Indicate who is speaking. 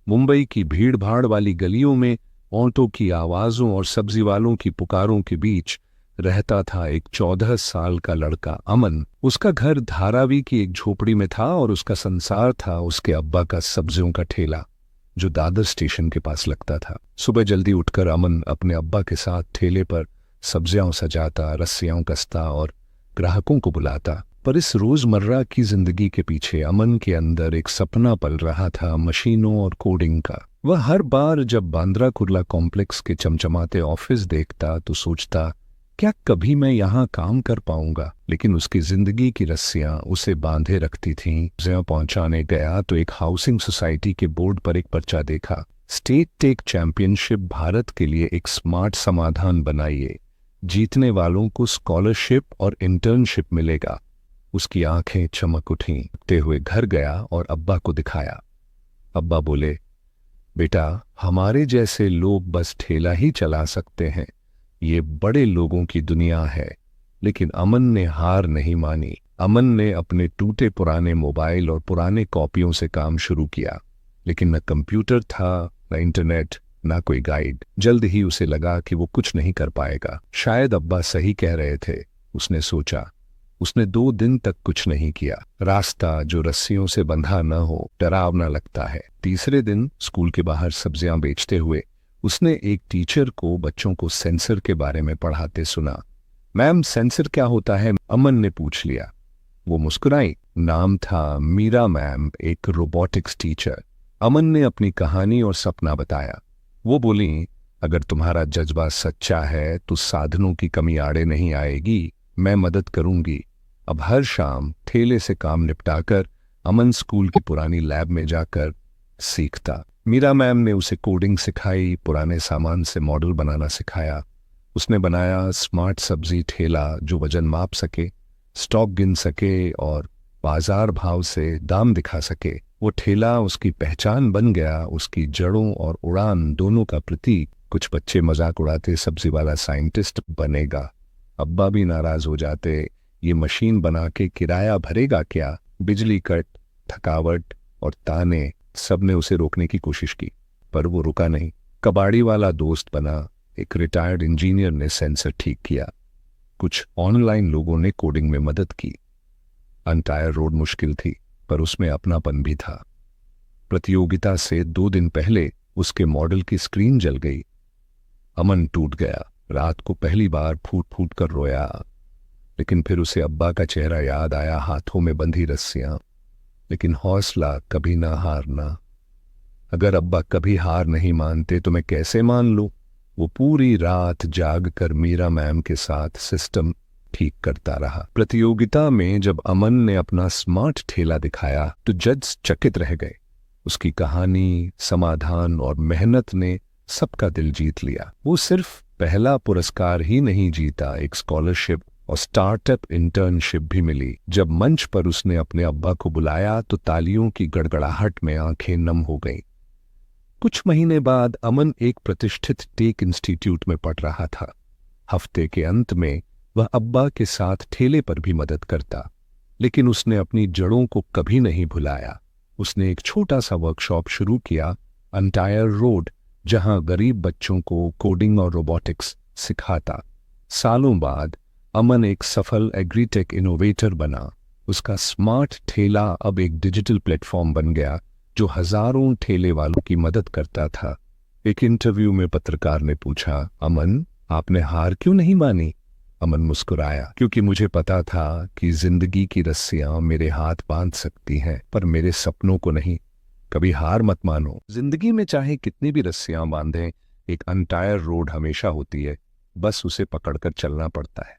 Speaker 1: मुंबई की भीड़-भाड़ वाली गलियों में ऑटो की आवाज़ों और सब्जी वालों की पुकारों के बीच रहता था एक 14 साल का लड़का अमन। उसका घर धारावी की एक झोपड़ी में था और उसका संसार था उसके अब्बा का सब्जियों का ठेला, जो दादर स्टेशन के पास लगता था। सुबह जल्दी उठकर अमन अपने अब्बा के साथ ठेले पर सब्जियां सजाता, रस्सियां कसता और ग्राहकों को बुलाता। पर इस रोजमर्रा की जिंदगी के पीछे अमन के अंदर एक सपना पल रहा था, मशीनों और कोडिंग का। वह हर बार जब बांद्रा कुर्ला कॉम्प्लेक्स के चमचमाते ऑफिस देखता तो सोचता, क्या कभी मैं यहाँ काम कर पाऊंगा? लेकिन उसकी जिंदगी की रस्सियां उसे बांधे रखती थीं। जहाँ पहुंचाने गया तो एक हाउसिंग सोसाइटी के बोर्ड पर एक पर्चा देखा, स्टेट टेक चैंपियनशिप भारत के लिए एक स्मार्ट समाधान बनाइए, जीतने वालों को स्कॉलरशिप और इंटर्नशिप मिलेगा। उसकी आंखें चमक उठीं। उठते हुए घर गया और अब्बा को दिखाया। अब्बा बोले, बेटा, हमारे जैसे लोग बस ठेला ही चला सकते हैं, ये बड़े लोगों की दुनिया है। लेकिन अमन ने हार नहीं मानी। अमन ने अपने टूटे पुराने मोबाइल और पुराने कॉपियों से काम शुरू किया, लेकिन न कंप्यूटर था, न इंटरनेट, न कोई गाइड। जल्द ही उसे लगा कि वो कुछ नहीं कर पाएगा। शायद अब्बा सही कह रहे थे, उसने सोचा। उसने 2 दिन तक कुछ नहीं किया। रास्ता जो रस्सियों से बंधा न हो, डरावना लगता है। तीसरे दिन स्कूल के बाहर सब्जियां बेचते हुए उसने एक टीचर को बच्चों को सेंसर के बारे में पढ़ाते सुना। मैम, सेंसर क्या होता है? अमन ने पूछ लिया। वो मुस्कुराई। नाम था मीरा मैम, एक रोबोटिक्स टीचर। अमन ने अपनी कहानी और सपना बताया। वो बोली, अगर तुम्हारा जज्बा सच्चा है तो साधनों की कमी आड़े नहीं आएगी, मैं मदद करूंगी। अब हर शाम ठेले से काम निपटाकर अमन स्कूल की पुरानी लैब में जाकर सीखता। मीरा मैम ने उसे कोडिंग सिखाई, पुराने सामान से मॉडल बनाना सिखाया। उसने बनाया स्मार्ट सब्जी ठेला जो वजन माप सके, स्टॉक गिन सके और बाजार भाव से दाम दिखा सके। वो ठेला उसकी पहचान बन गया, उसकी जड़ों और उड़ान दोनों का प्रतीक। कुछ बच्चे मजाक उड़ाते, सब्जी वाला साइंटिस्ट बनेगा। अब्बा भी नाराज हो जाते, ये मशीन बना के किराया भरेगा क्या? बिजली कट, थकावट और ताने, सब ने उसे रोकने की कोशिश की, पर वो रुका नहीं। कबाड़ी वाला दोस्त बना, एक रिटायर्ड इंजीनियर ने सेंसर ठीक किया, कुछ ऑनलाइन लोगों ने कोडिंग में मदद की। अंटायर रोड मुश्किल थी, पर उसमें अपनापन भी था। प्रतियोगिता से 2 दिन पहले उसके मॉडल की स्क्रीन जल गई। अमन टूट गया। रात को पहली बार फूट फूट कर रोया, लेकिन फिर उसे अब्बा का चेहरा याद आया, हाथों में बंधी रस्सियां। लेकिन हौसला कभी ना हारना। अगर अब्बा कभी हार नहीं मानते तो मैं कैसे मान लूं? वो पूरी रात जाग कर मीरा मैम के साथ सिस्टम ठीक करता रहा। प्रतियोगिता में जब अमन ने अपना स्मार्ट ठेला दिखाया तो जज चकित रह गए। उसकी कहानी, समाधान और मेहनत ने सबका दिल जीत लिया। वो सिर्फ पहला पुरस्कार ही नहीं जीता, एक स्कॉलरशिप और स्टार्टअप इंटर्नशिप भी मिली। जब मंच पर उसने अपने अब्बा को बुलाया तो तालियों की गड़गड़ाहट में आंखें नम हो गईं। कुछ महीने बाद अमन एक प्रतिष्ठित टेक इंस्टीट्यूट में पढ़ रहा था। हफ्ते के अंत में वह अब्बा के साथ ठेले पर भी मदद करता, लेकिन उसने अपनी जड़ों को कभी नहीं भुलाया। उसने एक छोटा सा वर्कशॉप शुरू किया, अंटायर रोड, जहां गरीब बच्चों को कोडिंग और रोबोटिक्स सिखाता। सालों बाद अमन एक सफल एग्रीटेक इनोवेटर बना। उसका स्मार्ट ठेला अब एक डिजिटल प्लेटफॉर्म बन गया जो हजारों ठेले वालों की मदद करता था। एक इंटरव्यू में पत्रकार ने पूछा, अमन, आपने हार क्यों नहीं मानी? अमन मुस्कुराया, क्योंकि मुझे पता था कि जिंदगी की रस्सियां मेरे हाथ बांध सकती हैं, पर मेरे सपनों को नहीं। कभी हार मत मानो। जिंदगी में चाहे कितनी भी रस्सियां बांधें, एक अंटायर रोड हमेशा होती है, बस उसे पकड़कर चलना पड़ता है।